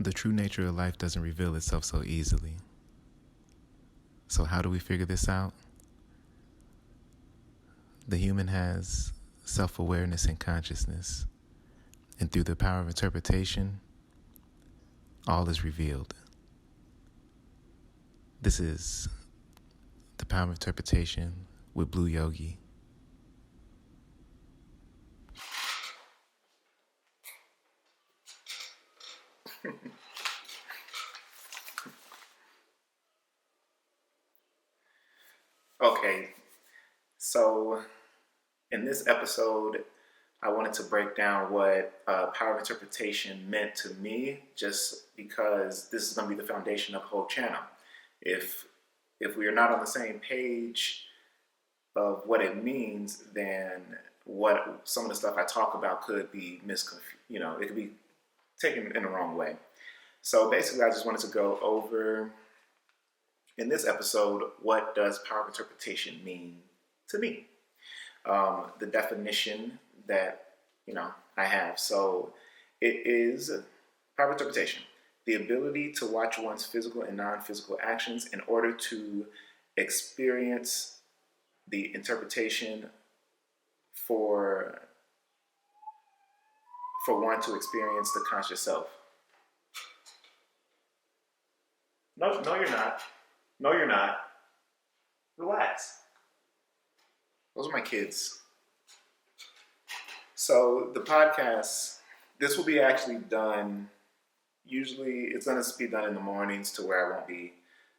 The true nature of life doesn't reveal itself so easily. So, how do we figure this out? The human has self awareness and consciousness, and through the power of interpretation, all is revealed. This is the power of interpretation with Blue Yogi. Okay, so in this episode, I wanted to break down what power of interpretation meant to me, just because this is going to be the foundation of the whole channel. If we are not on the same page of what it means, then what some of the stuff I talk about could be it could be taken in the wrong way. So basically, I just wanted to go over in this episode, what does power of interpretation mean to me? The definition that I have. So it is power of interpretation, the ability to watch one's physical and non-physical actions in order to experience the interpretation for one to experience the conscious self. No, no, you're not. No, you're not. Relax. Those are my kids. So the podcast, this will be actually done. Usually, it's going to be done in the mornings to where I won't be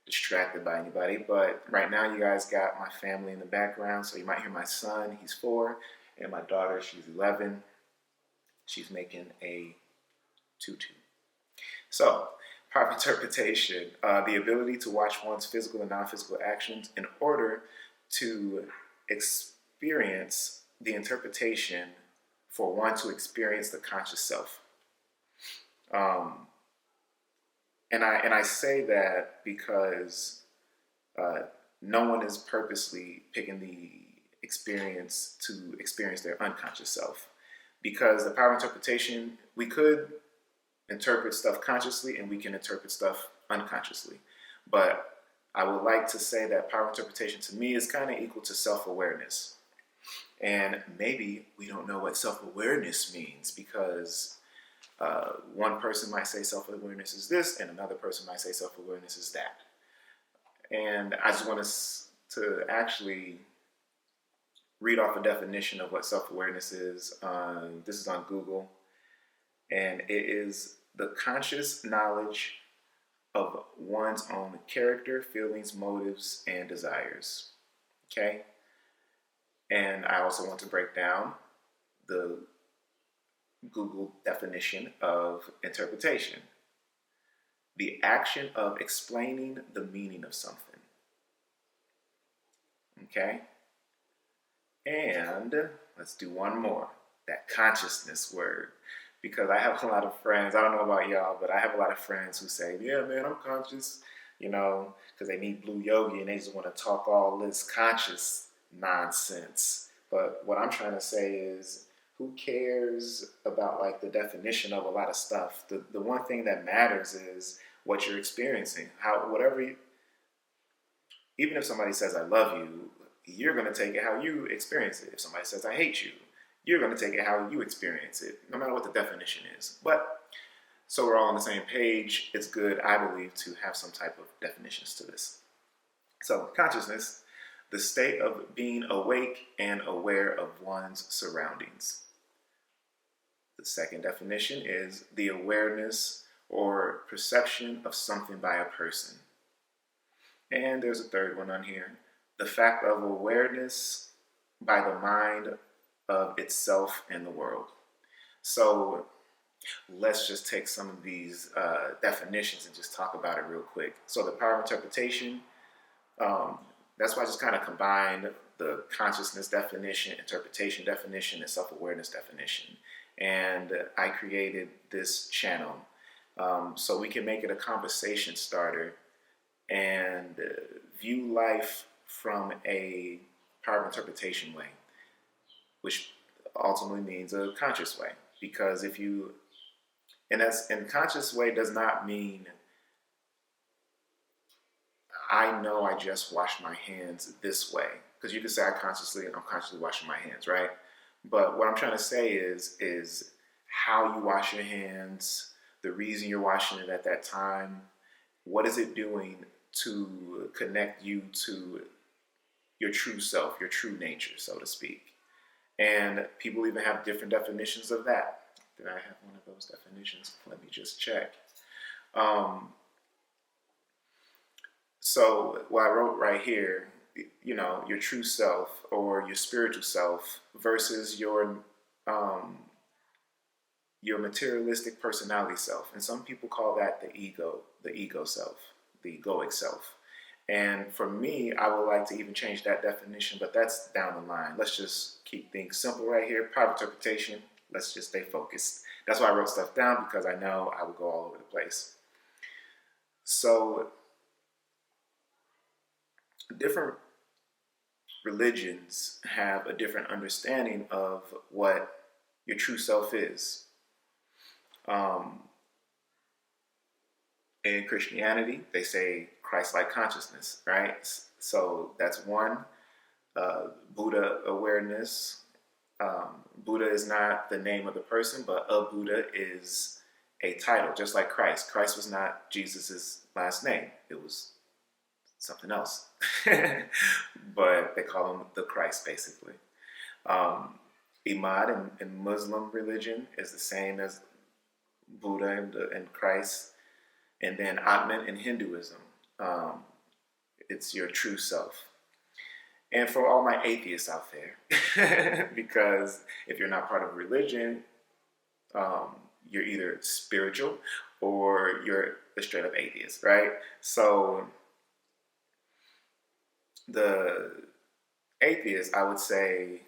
distracted by anybody. But right now, you guys got my family in the background, so you might hear my son. He's 4, and my daughter. She's 11. She's making a tutu. So, power of interpretation, the ability to watch one's physical and non-physical actions in order to experience the interpretation for one to experience the conscious self. And I say that because no one is purposely picking the experience to experience their unconscious self. Because the power of interpretation, we could interpret stuff consciously and we can interpret stuff unconsciously. But I would like to say that power of interpretation to me is kind of equal to self-awareness. And maybe we don't know what self-awareness means because one person might say self-awareness is this and another person might say self-awareness is that. And I just want to actually read off a definition of what self-awareness is. This is on Google. And it is the conscious knowledge of one's own character, feelings, motives, and desires. Okay? And I also want to break down the Google definition of interpretation. The action of explaining the meaning of something. Okay? And let's do one more. That consciousness word. Because I have a lot of friends, I don't know about y'all, but I have a lot of friends who say, yeah, man, I'm conscious, because they need Blue Yogi and they just want to talk all this conscious nonsense. But what I'm trying to say is, who cares about like the definition of a lot of stuff? The one thing that matters is what you're experiencing. Even if somebody says, I love you, you're going to take it how you experience it. If somebody says, I hate you, you're going to take it how you experience it, no matter what the definition is. But so we're all on the same page, it's good, I believe, to have some type of definitions to this. So consciousness, the state of being awake and aware of one's surroundings. The second definition is the awareness or perception of something by a person. And there's a third one on here. The fact of awareness by the mind of itself and the world. So let's just take some of these definitions and just talk about it real quick. So the power of interpretation, that's why I just kind of combined the consciousness definition, interpretation definition, and self-awareness definition. And I created this channel so we can make it a conversation starter and view life from a power of interpretation way, which ultimately means a conscious way. Because if you And that's in conscious way does not mean I know I just wash my hands this way. Because you can say I'm consciously washing my hands, right? But what I'm trying to say is how you wash your hands, the reason you're washing it at that time, what is it doing to connect you to your true self, your true nature, so to speak. And people even have different definitions of that. Did I have one of those definitions? Let me just check. Um, so what I wrote right here, your true self or your spiritual self versus um, your materialistic personality self. And some people call that the ego self, the egoic self. And for me, I would like to even change that definition, but that's down the line. Let's just keep things simple right here. Power interpretation. Let's just stay focused. That's why I wrote stuff down, because I know I would go all over the place. So different religions have a different understanding of what your true self is. In Christianity, they say Christ-like consciousness, right? So that's one. Buddha awareness. Buddha is not the name of the person, but a Buddha is a title, just like Christ. Christ was not Jesus's last name. It was something else. But they call him the Christ, basically. Imad in Muslim religion is the same as Buddha and Christ. And then Atman in Hinduism, it's your true self. And for all my atheists out there, because if you're not part of a religion, you're either spiritual or you're a straight up atheist, right? So the atheist, I would say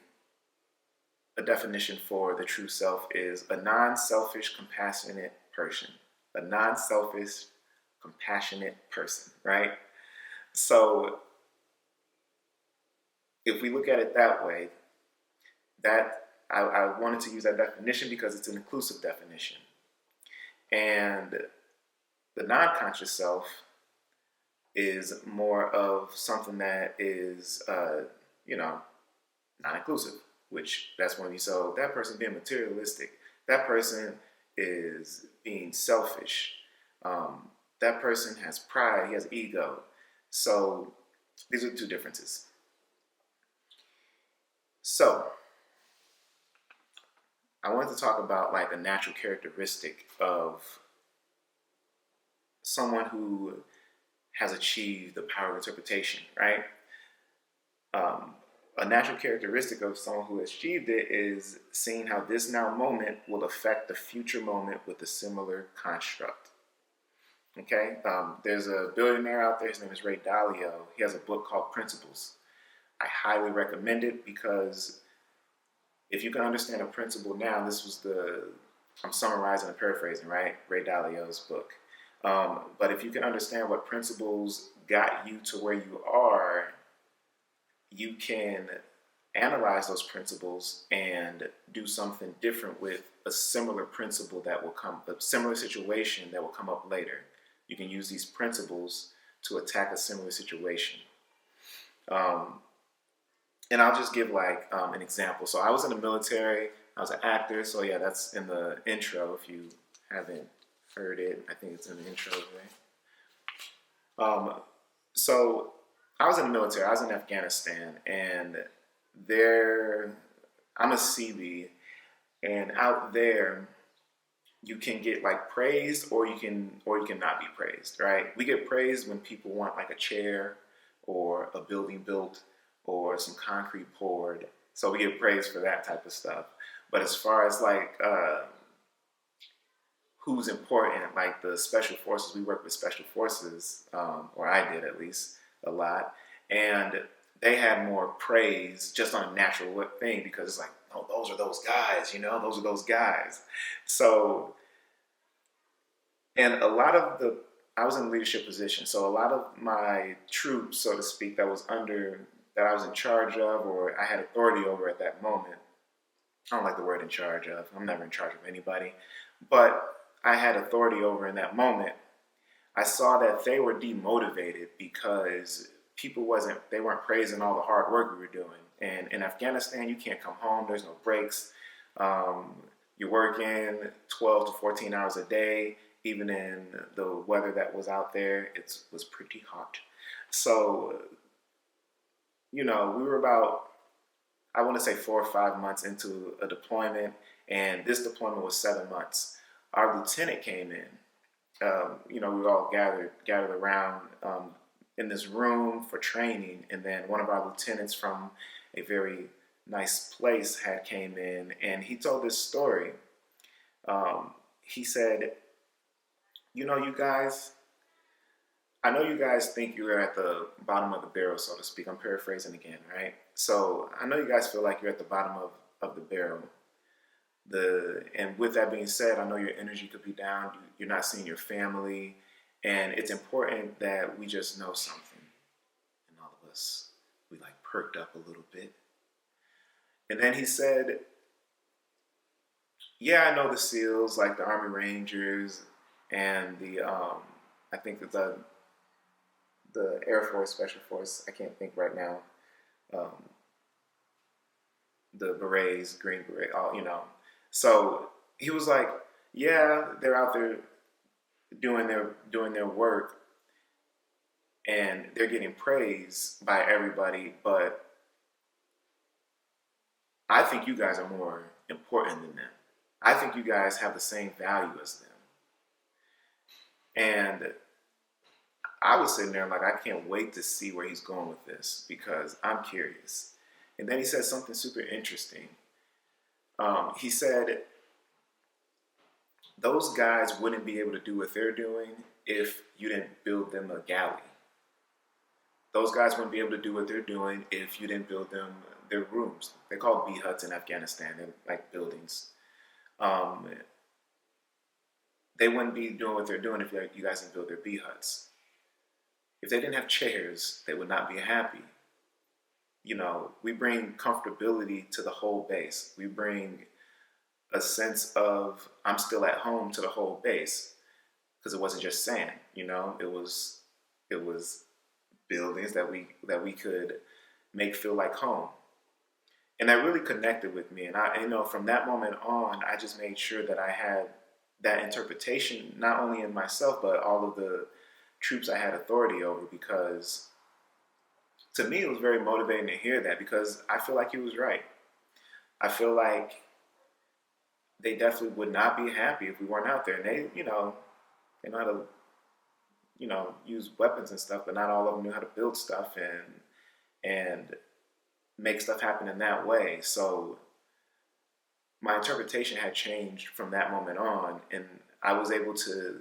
a definition for the true self is a non-selfish, compassionate person. A non-selfish, compassionate person, right? So if we look at it that way, that I wanted to use that definition because it's an inclusive definition. And the non-conscious self is more of something that is, non-inclusive, which that's when you say that person being materialistic, that person is being selfish, that person has pride, he has ego. So these are the two differences. So I wanted to talk about like a natural characteristic of someone who has achieved the power of interpretation, right? A natural characteristic of someone who has achieved it is seeing how this now moment will affect the future moment with a similar construct. Okay, there's a billionaire out there, his name is Ray Dalio. He has a book called Principles. I highly recommend it because if you can understand a principle now, I'm summarizing and paraphrasing, right? Ray Dalio's book. But if you can understand what principles got you to where you are, you can analyze those principles and do something different with a similar principle a similar situation that will come up later. You can use these principles to attack a similar situation. And I'll just give like an example. So I was in the military. I was an actor. So yeah, that's in the intro. If you haven't heard it, I think it's in the intro. Right? So I was in the military. I was in Afghanistan, and I'm a Sealy, and out there you can get like praised, or you can not be praised. Right? We get praised when people want like a chair or a building built or some concrete poured. So we get praised for that type of stuff. But as far as like who's important, like the special forces, we work with special forces, or I did at least a lot, and they had more praise just on a natural thing because it's like, oh, those are those guys, those are those guys. So, and I was in a leadership position, so a lot of my troops, so to speak, that I was in charge of or I had authority over at that moment. I don't like the word in charge of. I'm never in charge of anybody. But I had authority over in that moment, I saw that they were demotivated because they weren't praising all the hard work we were doing. And in Afghanistan, you can't come home. There's no breaks. Um, you're working 12 to 14 hours a day. Even in the weather that was out there, it was pretty hot. So, we were about, I want to say 4 or 5 months into a deployment, and this deployment was 7 months. Our lieutenant came in. We all gathered around in this room for training, and then one of our lieutenants from a very nice place had came in, and he told this story. He said, you guys, I know you guys think you're at the bottom of the barrel, so to speak. I'm paraphrasing again, right? So I know you guys feel like you're at the bottom of the barrel. And with that being said, I know your energy could be down. You're not seeing your family, and it's important that we just know something. And all of us, we like perked up a little bit. And then he said, "Yeah, I know the SEALs, like the Army Rangers, and I think that the Air Force Special Force. I can't think right now. Um, the berets, Green Beret, all. So he was like, yeah, they're out there doing their work, and they're getting praised by everybody, but I think you guys are more important than them. I think you guys have the same value as them." And I was sitting there like, I can't wait to see where he's going with this because I'm curious. And then he said something super interesting. He said, those guys wouldn't be able to do what they're doing if you didn't build them a galley. Those guys wouldn't be able to do what they're doing if you didn't build them their rooms. They're called B huts in Afghanistan. They're like buildings. They wouldn't be doing what they're doing if you guys didn't build their B huts. If they didn't have chairs, they would not be happy. We bring comfortability to the whole base. We bring a sense of I'm still at home to the whole base because it wasn't just sand. It was buildings that we could make feel like home, and that really connected with me. And from that moment on, I just made sure that I had that interpretation not only in myself but all of the troops I had authority over, because to me it was very motivating to hear that, because I feel like he was right. I feel like they definitely would not be happy if we weren't out there. And they know how to, use weapons and stuff, but not all of them knew how to build stuff and make stuff happen in that way. So my interpretation had changed from that moment on, and I was able to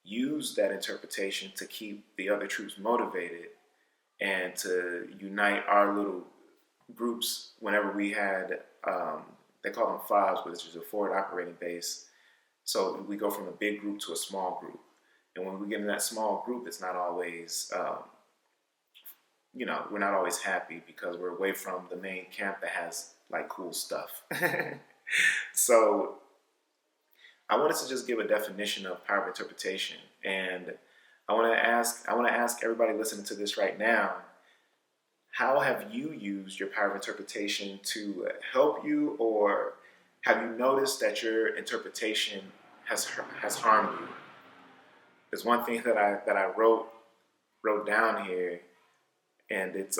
use that interpretation to keep the other troops motivated and to unite our little groups whenever we had, they call them FOBs, which is a forward operating base. So we go from a big group to a small group. And when we get in that small group, it's not always, we're not always happy because we're away from the main camp that has like cool stuff. So I wanted to just give a definition of power of interpretation. And I want to ask everybody listening to this right now, how have you used your power of interpretation to help you, or have you noticed that your interpretation has harmed you? There's one thing that I wrote down here, and it's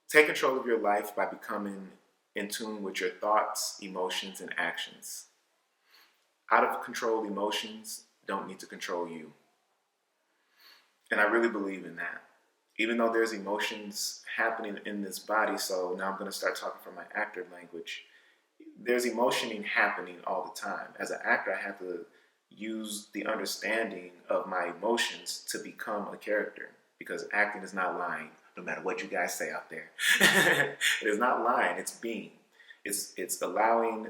take control of your life by becoming in tune with your thoughts, emotions, and actions. Out of control emotions don't need to control you. And I really believe in that. Even though there's emotions happening in this body, so now I'm going to start talking from my actor language. There's emotioning happening all the time. As an actor, I have to use the understanding of my emotions to become a character, because acting is not lying, no matter what you guys say out there. It is not lying, it's being. It's allowing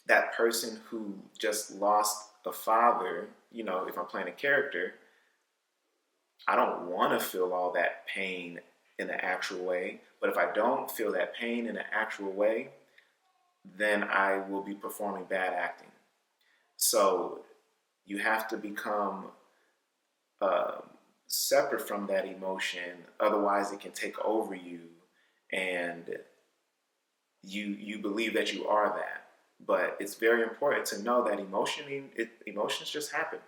that person who just lost a father, if I'm playing a character, I don't want to feel all that pain in the actual way. But if I don't feel that pain in the actual way, then I will be performing bad acting. So you have to become uh, separate from that emotion. Otherwise, it can take over you, and you believe that you are that. But it's very important to know that emotions just happen.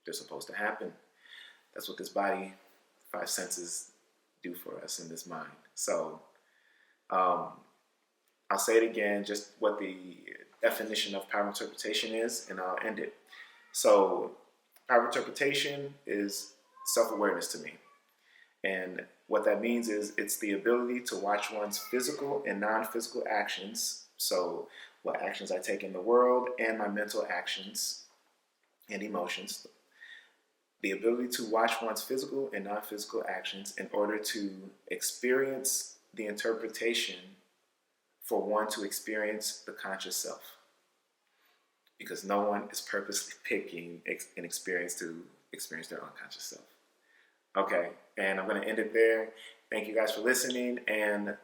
They're supposed to happen. That's what this body, five senses, do for us in this mind. So um, I'll say it again, just what the definition of power interpretation is, and I'll end it. So power interpretation is self-awareness to me. And what that means is it's the ability to watch one's physical and non-physical actions. So what actions I take in the world and my mental actions and emotions. The ability to watch one's physical and non-physical actions in order to experience the interpretation for one to experience the conscious self. Because no one is purposely picking an experience to experience their unconscious self. Okay, and I'm going to end it there. Thank you guys for listening, and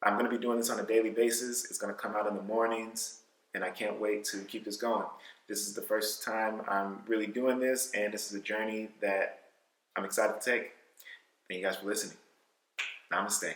I'm going to be doing this on a daily basis. It's going to come out in the mornings, and I can't wait to keep this going. This is the first time I'm really doing this, and this is a journey that I'm excited to take. Thank you guys for listening. Namaste.